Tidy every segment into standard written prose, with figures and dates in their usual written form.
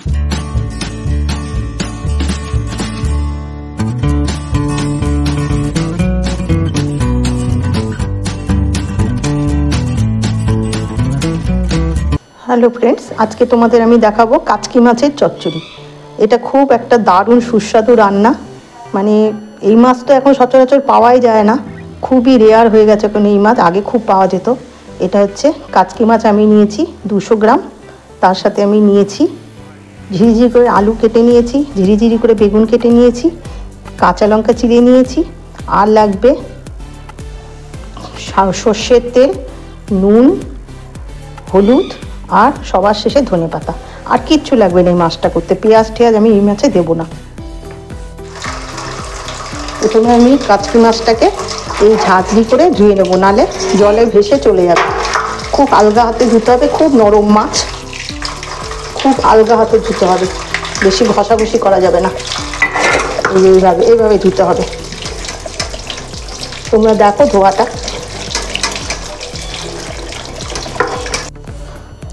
Hello friends, আজকে তোমাদের আমি দেখাবো কাচকি মাছের চচ্চড়ি। এটা খুব একটা দারুণ সুস্বাদু রান্না। মানে এই মাছ তো এখন সচরাচর পাওয়াই যায় না, খুবই রেয়ার হয়ে গেছে এখন এই মাছ, আগে খুব পাওয়া যেত। এটা হচ্ছে কাচকি মাছ, আমি নিয়েছি 200 গ্রাম। তার সাথে আমি নিয়েছি ঝিরিঝিরি করে আলু কেটে নিয়েছি, ঝিরিঝিরি করে বেগুন কেটে নিয়েছি, কাঁচা লঙ্কা চিড়ে নিয়েছি, আর লাগবে সর্ষের তেল, নুন, হলুদ, আর সবার শেষে ধনেপাতা। আর কিচ্ছু লাগবে না এই মাছটা করতে। পেঁয়াজ টেয়াজ আমি এই মাছে দেবো না। প্রথমে আমি কাচকি মাছটাকে এই ঝাঁঝরি করে ধুয়ে নেবো, নালে জলে ভেসে চলে যাবে। খুব আলগা হাতে ধুতে হবে, খুব নরম মাছ, খুব আলগা হাতে ধুতে হবে, বেশি ঘষাঘষি করা যাবে না। এইভাবে ধুতে হবে। তোমরা দেখো ধোয়াটা।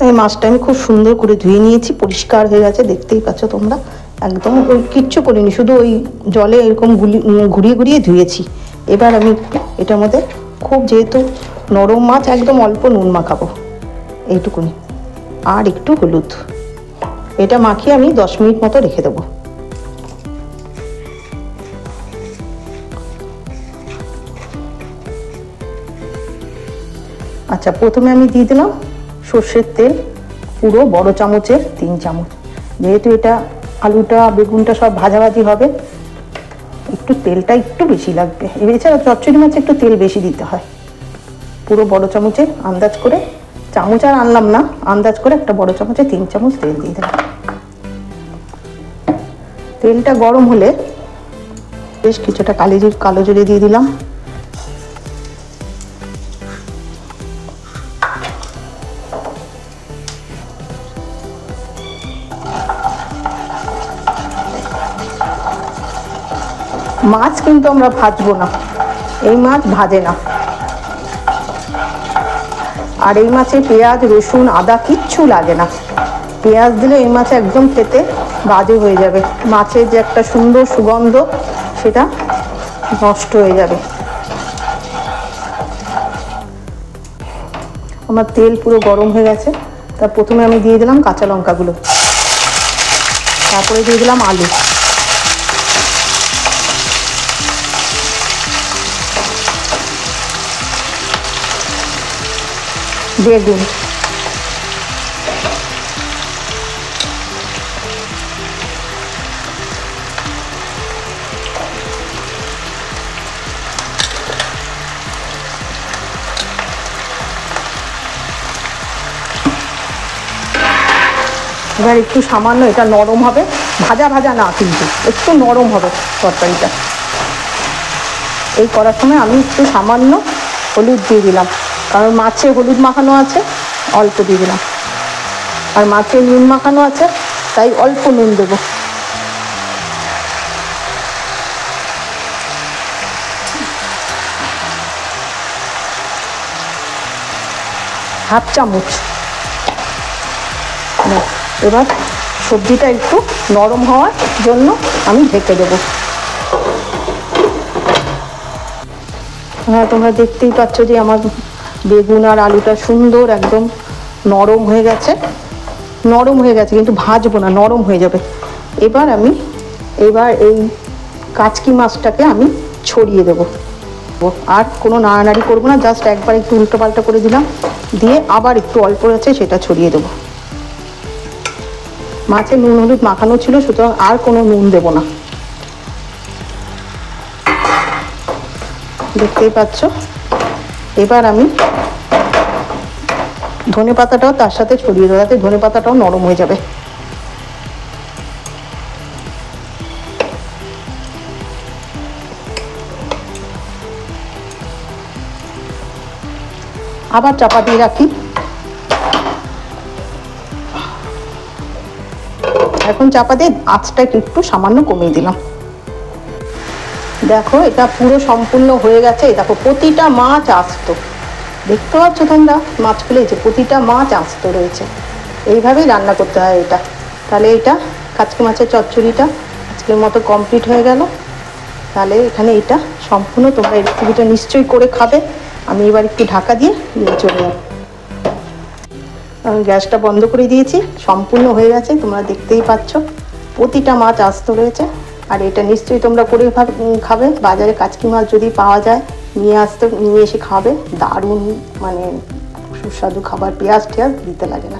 এই মাছটা আমি খুব সুন্দর করে ধুয়ে নিয়েছি, পরিষ্কার হয়ে গেছে, দেখতেই পাচ্ছ তোমরা। একদম কিচ্ছু করিনি, শুধু ওই জলে এরকম ঘুরিয়ে ঘুরিয়ে ধুয়েছি। এবার আমি এটার মধ্যে খুব, যেহেতু নরম মাছ, একদম অল্প নুন মাখাবো, এইটুকুনি, আর একটু হলুদ। এটা মাখিয়ে আমি 10 মিনিট মতো রেখে দেবো। আচ্ছা, প্রথমে আমি দিয়ে দিলাম সর্ষের তেল, পুরো বড় চামচের 3 চামচ। যেহেতু এটা আলুটা বেগুনটা সব ভাজাভাজি হবে, একটু তেলটা একটু বেশি লাগবে। এছাড়া চচ্চড়ি মাছে একটু তেল বেশি দিতে হয়। পুরো বড় চামচে আন্দাজ করে, চামচ আর আনলাম না, আন্দাজ করে একটা বড় চামচে 3 চামচ তেল দিয়ে দিলাম। তেলটা গরম হলে বেশ কিছুটা কালো জিরে দিয়ে দিলাম। মাছ কিন্তু আমরা ভাজবো না, এই মাছ ভাজে না। আর এই মাছে পেঁয়াজ, রসুন, আদা কিচ্ছু লাগে না। পেঁয়াজ দিলে এই মাছে একদম খেতে বাজে হয়ে যাবে। মাছের যে একটা সুন্দর সুগন্ধ, সেটা নষ্ট হয়ে যাবে। আমার তেল পুরো গরম হয়ে গেছে। তা প্রথমে আমি দিয়ে দিলাম কাঁচা লঙ্কাগুলো, তারপরে দিয়ে দিলাম আলু, বেগুন, এবার একটু সামান্য, এটা নরম হবে, ভাজা ভাজা না, কিন্তু একটু নরম হবে তরকারিটা। এই করার সময় আমি একটু সামান্য হলুদ দিয়ে দিলাম, কারণ মাছে হলুদ মাখানো আছে, অল্প দিয়ে দিলাম। আর মাছে নুন মাখানো আছে, তাই অল্প নুন দেব। হাফ চামচ। এবার সবজিটা একটু নরম হওয়ার জন্য আমি ঢেকে দেব। হ্যাঁ, তোমরা দেখতেই পাচ্ছ যে আমার বেগুন আর আলুটা সুন্দর একদম নরম হয়ে গেছে। কিন্তু ভাজবো না, নরম হয়ে যাবে। এবার এই কাচকি মাছটাকে আমি ছড়িয়ে দেবো। আর কোনো নাড়ানাড়ি করবো না, জাস্ট একবার একটু উল্টো পাল্টা করে দিলাম, দিয়ে আবার একটু অল্প আছে সেটা ছড়িয়ে দেবো। মাছে নুন হলুদ মাখানো ছিল, সুতরাং আর কোনো নুন দেবো না। দেখতেই পাচ্ছ। এবার আমি ধনেপাতাটাও তার সাথে ছড়িয়ে দেবো, যাতে ধনেপাতাটাও নরম হয়ে যাবে। আবার চাপা দিয়ে রাখি। এখন চাপা দিয়ে আঁচটা একটু সামান্য কমিয়ে দিলাম। দেখো, এটা পুরো সম্পূর্ণ হয়ে গেছে। দেখো, প্রতিটা মাছ আস্ত, দেখতে পাচ্ছ তোমরা মাছগুলো, যে প্রতিটা মাছ আস্ত রয়েছে। এইভাবেই রান্না করতে হয় এটা। তাহলে এটা কাচকি মাছের চচ্চড়িটা আজকের মতো কমপ্লিট হয়ে গেল। তাহলে এখানে এটা সম্পূর্ণ, তোমরা এই রেসিপিটা নিশ্চয়ই করে খাবে। আমি এবার একটু ঢাকা দিয়ে নিয়ে চলে যাব। আমি গ্যাসটা বন্ধ করে দিয়েছি, সম্পূর্ণ হয়ে গেছে, তোমরা দেখতেই পাচ্ছ প্রতিটা মাছ আস্ত রয়েছে। আর এটা নিশ্চয়ই তোমরা করে খাবে। বাজারে কাচকি মাছ যদি পাওয়া যায় নিয়ে এসে খাবে, দারুণ মানে সুস্বাদু খাবার, পেঁয়াজ টেয়াজ দিতে লাগে না।